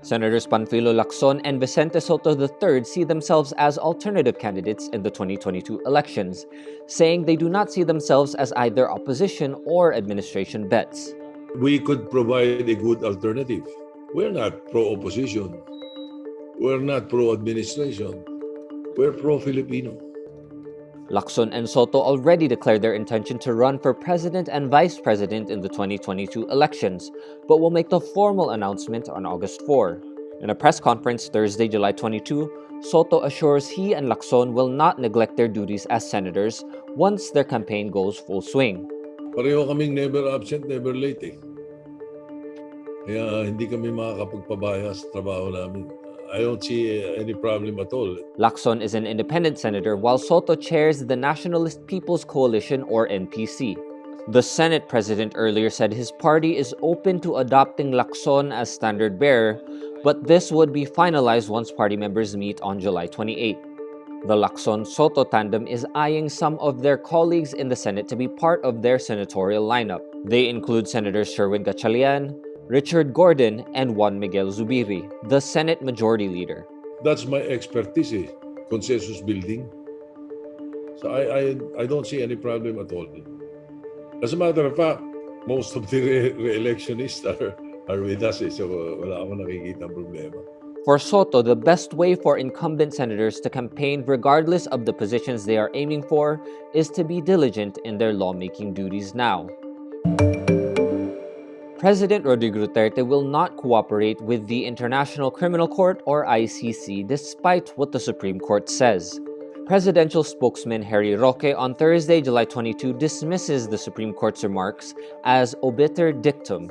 Senators Panfilo Lacson and Vicente-Sotto III see themselves as alternative candidates in the 2022 elections, saying they do not see themselves as either opposition or administration bets. We could provide a good alternative. We're not pro-opposition. We're not pro-administration. We're pro-Filipino. Lacson and Soto already declared their intention to run for president and vice president in the 2022 elections, but will make the formal announcement on August 4. In a press conference Thursday, July 22, Soto assures he and Lacson will not neglect their duties as senators once their campaign goes full swing. Pareho kaming never absent, never late eh. Kaya hindi kami makakapagpabaya sa trabaho namin. I don't see any problem at all. Lacson is an independent senator while Soto chairs the Nationalist People's Coalition or NPC. The Senate president earlier said his party is open to adopting Lacson as standard bearer, but this would be finalized once party members meet on July 28. The Lacson-Sotto tandem is eyeing some of their colleagues in the Senate to be part of their senatorial lineup. They include Senators Sherwin Gatchalian, Richard Gordon, and Juan Miguel Zubiri, the Senate Majority Leader. That's my expertise, consensus building. So I don't see any problem at all. As a matter of fact, most of the re-electionists are with us, so wala akong nakikita problema. For Soto, the best way for incumbent senators to campaign regardless of the positions they are aiming for is to be diligent in their lawmaking duties now. President Rodrigo Duterte will not cooperate with the International Criminal Court or ICC despite what the Supreme Court says. Presidential spokesman Harry Roque on Thursday, July 22, dismisses the Supreme Court's remarks as obiter dictum,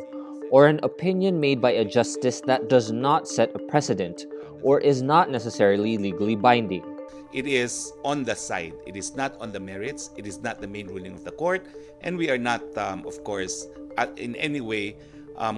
or an opinion made by a justice that does not set a precedent or is not necessarily legally binding. It is on the side. It is not on the merits. It is not the main ruling of the court. And we are not, of course, in any way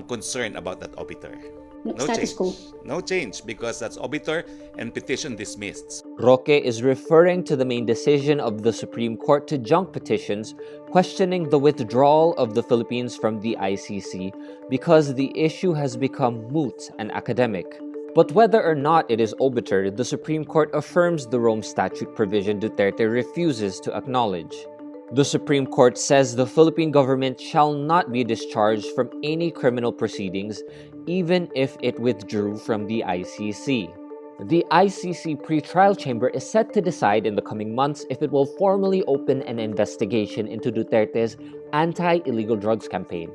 concerned about that obiter. No Status quo. No change because that's obiter and petition dismissed. Roque is referring to the main decision of the Supreme Court to junk petitions questioning the withdrawal of the Philippines from the ICC because the issue has become moot and academic. But whether or not it is obiter, the Supreme Court affirms the Rome Statute provision Duterte refuses to acknowledge. The Supreme Court says the Philippine government shall not be discharged from any criminal proceedings, even if it withdrew from the ICC. The ICC pretrial chamber is set to decide in the coming months if it will formally open an investigation into Duterte's anti-illegal drugs campaign.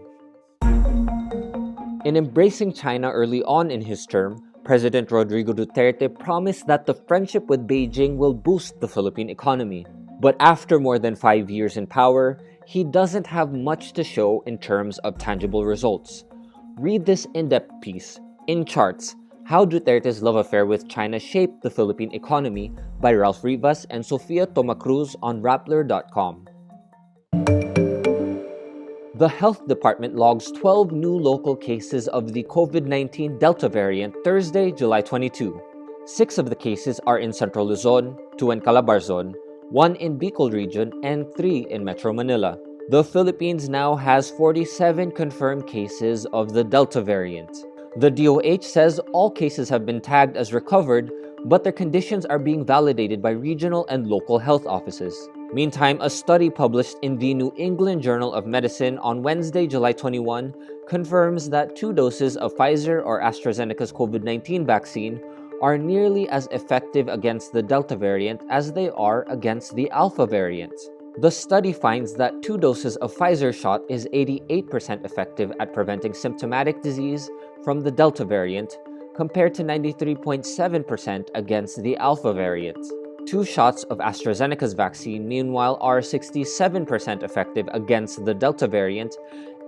In embracing China early on in his term, President Rodrigo Duterte promised that the friendship with Beijing will boost the Philippine economy. But after more than 5 years in power, he doesn't have much to show in terms of tangible results. Read this in-depth piece, In Charts, How Duterte's Love Affair with China Shaped the Philippine Economy by Ralph Rivas and Sofia Tomacruz on Rappler.com. The Health Department logs 12 new local cases of the COVID-19 Delta variant Thursday, July 22. 6 of the cases are in Central Luzon, 2 in Calabarzon, 1 in Bicol region, and 3 in Metro Manila. The Philippines now has 47 confirmed cases of the Delta variant. The DOH says all cases have been tagged as recovered, but their conditions are being validated by regional and local health offices. Meantime, a study published in the New England Journal of Medicine on Wednesday, July 21, confirms that 2 doses of Pfizer or AstraZeneca's COVID-19 vaccine are nearly as effective against the Delta variant as they are against the Alpha variant. The study finds that 2 doses of Pfizer shot is 88% effective at preventing symptomatic disease from the Delta variant, compared to 93.7% against the Alpha variant. 2 shots of AstraZeneca's vaccine, meanwhile, are 67% effective against the Delta variant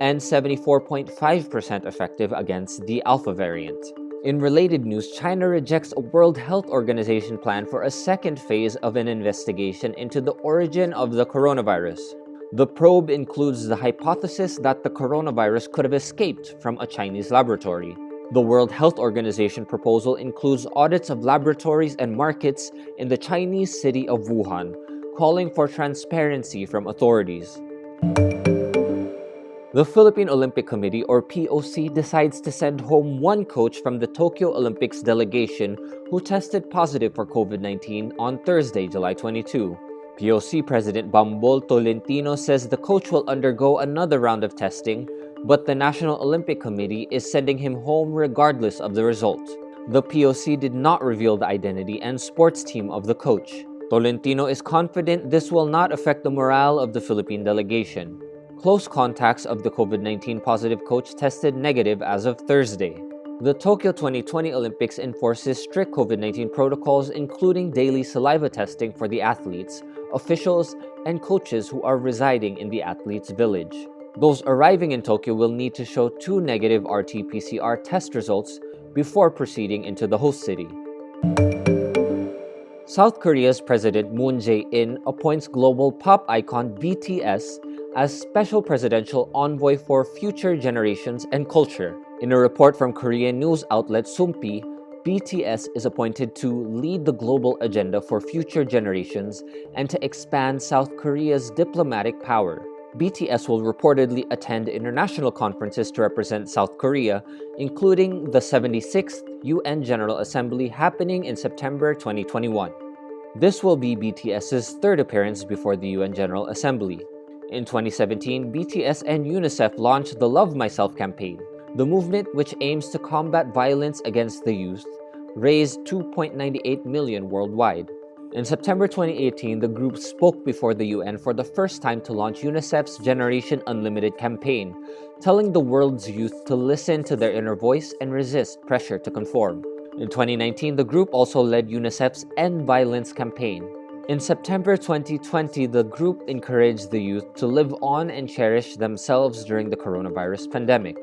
and 74.5% effective against the Alpha variant. In related news, China rejects a World Health Organization plan for a second phase of an investigation into the origin of the coronavirus. The probe includes the hypothesis that the coronavirus could have escaped from a Chinese laboratory. The World Health Organization proposal includes audits of laboratories and markets in the Chinese city of Wuhan, calling for transparency from authorities. The Philippine Olympic Committee, or POC, decides to send home one coach from the Tokyo Olympics delegation who tested positive for COVID-19 on Thursday, July 22. POC President Bambol Tolentino says the coach will undergo another round of testing, but the National Olympic Committee is sending him home regardless of the result. The POC did not reveal the identity and sports team of the coach. Tolentino is confident this will not affect the morale of the Philippine delegation. Close contacts of the COVID-19 positive coach tested negative as of Thursday. The Tokyo 2020 Olympics enforces strict COVID-19 protocols, including daily saliva testing for the athletes, officials, and coaches who are residing in the athletes' village. Those arriving in Tokyo will need to show 2 negative RT-PCR test results before proceeding into the host city. South Korea's President Moon Jae-in appoints global pop icon BTS as special presidential envoy for future generations and culture. In a report from Korean news outlet Sumpi, BTS is appointed to lead the global agenda for future generations and to expand South Korea's diplomatic power. BTS will reportedly attend international conferences to represent South Korea, including the 76th UN General Assembly happening in September 2021. This will be BTS's third appearance before the UN General Assembly. In 2017, BTS and UNICEF launched the Love Myself campaign. The movement, which aims to combat violence against the youth, raised $2.98 million worldwide. In September 2018, the group spoke before the UN for the first time to launch UNICEF's Generation Unlimited campaign, telling the world's youth to listen to their inner voice and resist pressure to conform. In 2019, the group also led UNICEF's End Violence campaign. In September 2020, the group encouraged the youth to live on and cherish themselves during the coronavirus pandemic.